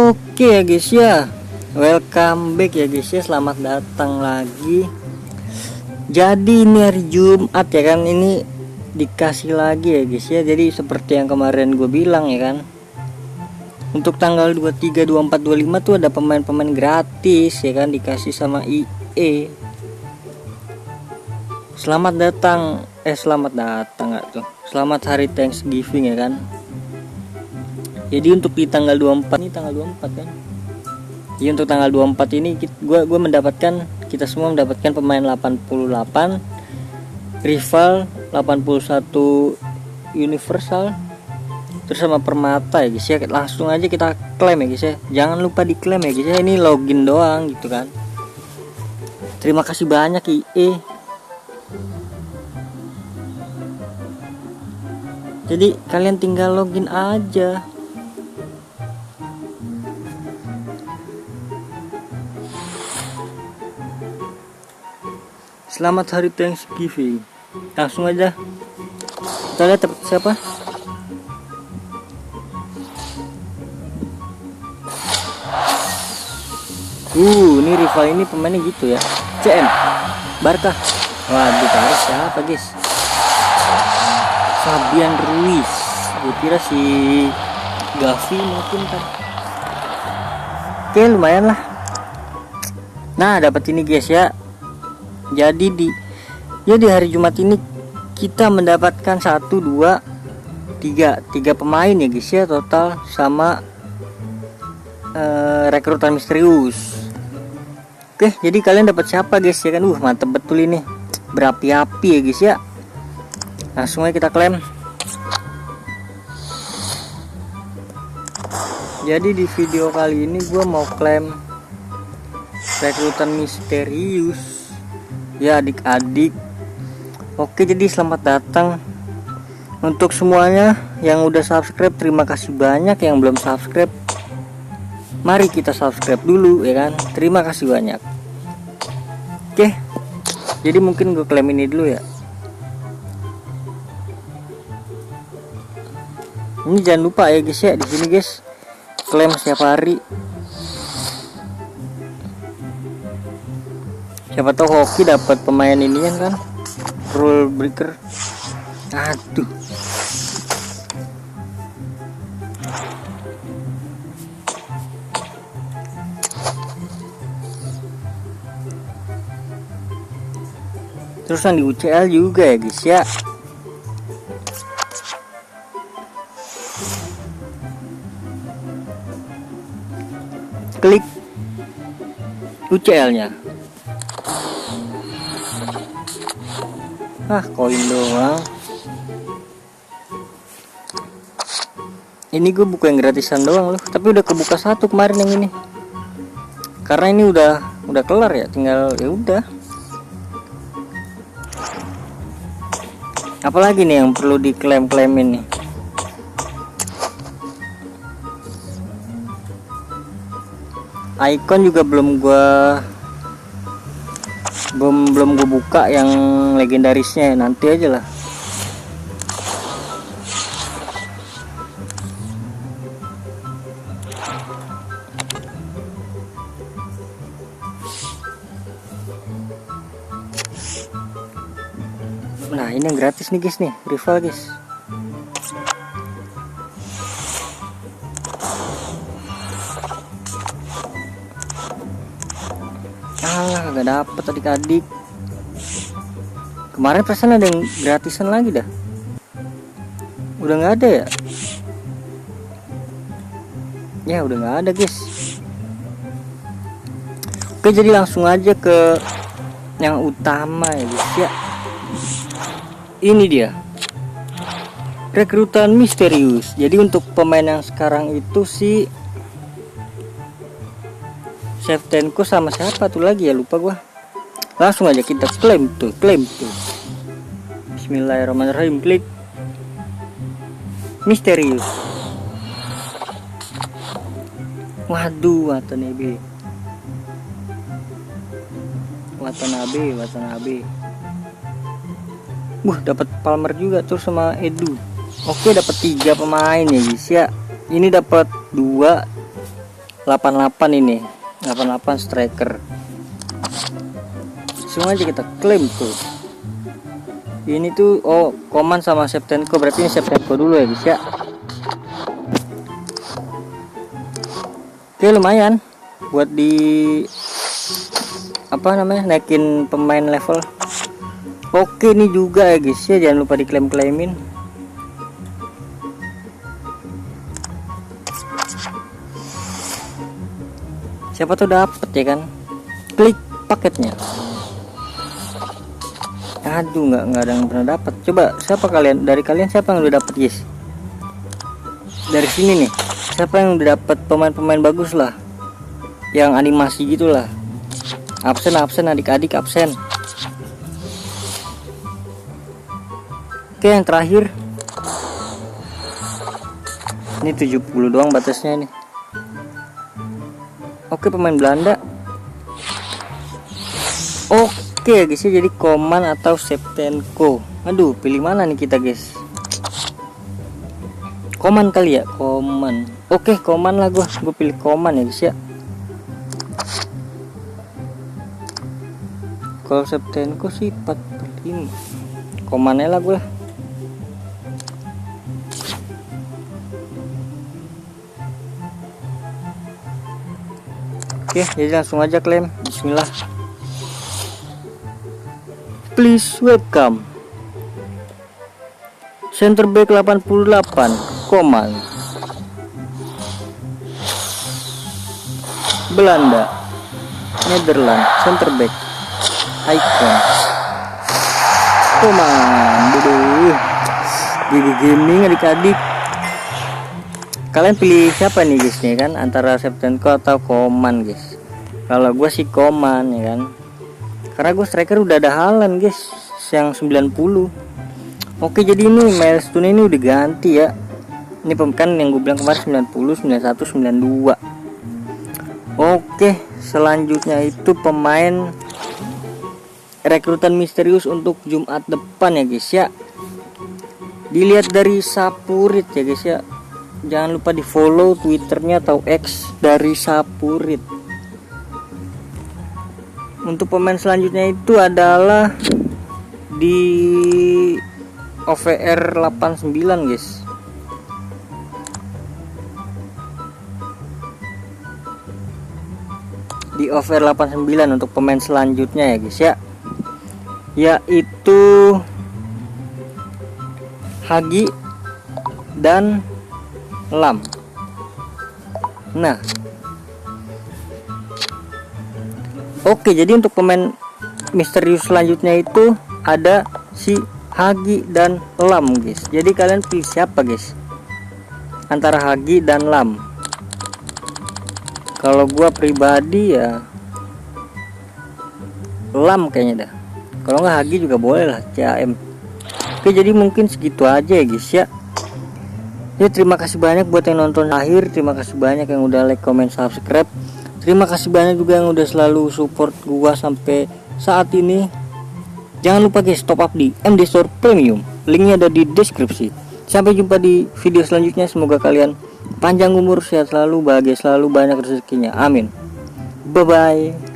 Oke ya guys ya, welcome back ya guys ya, selamat datang lagi. Jadi ini hari Jumat ya kan, ini dikasih lagi ya guys ya. Jadi seperti yang kemarin gue bilang ya kan, untuk tanggal 23, 24, 25 tuh ada pemain-pemain gratis ya kan, dikasih sama IE. Selamat datang gak tuh, selamat hari Thanksgiving ya kan. Jadi untuk di tanggal 24 ini, tanggal 24 kan. Jadi untuk tanggal 24 ini gue mendapatkan, kita semua mendapatkan pemain 88, rival 81 universal, terus sama permata ya guys ya. Langsung aja kita klaim ya guys ya. Jangan lupa diklaim ya guys ya. Ini login doang gitu kan. Terima kasih banyak IE. Jadi kalian tinggal login aja. Selamat hari Thanksgiving. Langsung aja kita lihat siapa. Ini rival ini pemainnya gitu ya. CM Barca. Waduh, tarik siapa guys? Fabian Ruiz. Gue kira si Gavi mungkin kan. Oke, lumayan lah. Nah, dapat ini guys ya. Jadi di hari Jumat ini kita mendapatkan 1, 2, 3 pemain ya guys ya, total sama rekrutan misterius. Oke, jadi kalian dapat siapa guys ya kan? Mantep betul ini, berapi-api ya guys ya. Langsung aja kita klaim. Jadi di video kali ini gue mau klaim rekrutan misterius ya adik-adik. Oke, jadi selamat datang untuk semuanya yang udah subscribe. Terima kasih banyak. Yang belum subscribe, mari kita subscribe dulu ya kan. Terima kasih banyak. Oke, jadi mungkin gue klaim ini dulu ya. Ini jangan lupa ya guys ya, di sini guys klaim setiap hari. Siapa tahu hoki dapat pemain ini kan, rule breaker. Aduh. Terus yang di UCL juga ya guys ya. Klik UCL-nya. Koin doang. Ini gue buka yang gratisan doang loh, tapi udah kebuka satu kemarin yang ini. Karena ini udah kelar ya, tinggal ya udah. Apalagi nih yang perlu diklaim-klaimin nih? Icon juga belum gue buka yang legendarisnya, nanti aja lah. Nah, ini yang gratis nih guys nih, rival guys. Gak dapet adik-adik. Kemarin perasaan ada yang gratisan lagi dah. Udah nggak ada ya? Ya udah nggak ada guys. Oke, jadi langsung aja ke yang utama ya guys ya. Ini dia, rekrutan misterius. Jadi untuk pemain yang sekarang itu si Shevchenko sama siapa tuh lagi ya, lupa gua. Langsung aja kita klaim tuh. Bismillahirrahmanirrahim, klik misterius. Waduh, Watanabe. Dapat Palmer juga tuh sama Edu. Oke, dapat 3 pemain ya guys ya. Ini dapat 2 88 ini, 88 striker. Langsung aja kita klaim tuh. Ini tuh Command sama Shevchenko, berarti ini Shevchenko dulu ya guys ya. Oke, lumayan buat di naikin pemain level. Oke, ini juga ya guys ya, jangan lupa diklaim-klaimin. Siapa tuh dapet ya kan, klik paketnya. Aduh, nggak ada yang pernah dapat. Coba siapa dari kalian siapa yang udah dapet guys? Dari sini nih, siapa yang udah dapet pemain-pemain bagus lah, yang animasi gitulah. Absen adik-adik absen. Oke, yang terakhir ini 70 doang batasnya nih. Oke, pemain Belanda. Oke guys ya, jadi Command atau Shevchenko. Aduh, pilih mana nih kita guys? Command kali ya, Command. Oke, Command lah, gue pilih Command ya guys ya. Kalau Shevchenko sih 4/5. Commandnya lah gue. Oke, jadi langsung aja klaim. Bismillah. Please welcome center back 88 Command Belanda, Netherlands, center back icon Command. Gigi gaming adik-adik. Kalian pilih siapa nih guys nih kan, antara Shevchenko atau Command guys? Kalau gue sih Command ya kan, karena gue striker udah ada Haaland guys yang 90. Oke, jadi ini milestone ini udah ganti ya. Ini kan yang gue bilang kemarin 90, 91, 92. Oke, selanjutnya itu pemain rekrutan misterius untuk Jumat depan ya guys ya. Dilihat dari Sapurit ya guys ya. Jangan lupa di follow Twitternya atau X dari Sapurit. Untuk pemain selanjutnya itu adalah di OVR 89 guys. Di OVR 89 untuk pemain selanjutnya ya guys ya, yaitu Hagi dan Lam. Nah, oke, jadi untuk pemain misterius selanjutnya itu ada si Hagi dan Lam guys. Jadi kalian pilih siapa guys, antara Hagi dan Lam? Kalau gua pribadi ya Lam kayaknya dah. Kalau nggak Hagi juga boleh lah, CAM. Oke, jadi mungkin segitu aja ya guys ya. Ya, terima kasih banyak buat yang nonton akhir. Terima kasih banyak yang udah like, comment, subscribe. Terima kasih banyak juga yang udah selalu support gua sampai saat ini. Jangan lupa guys, top up di MD Store Premium. Linknya ada di deskripsi. Sampai jumpa di video selanjutnya. Semoga kalian panjang umur, sehat selalu, bahagia selalu, banyak rezekinya. Amin. Bye bye.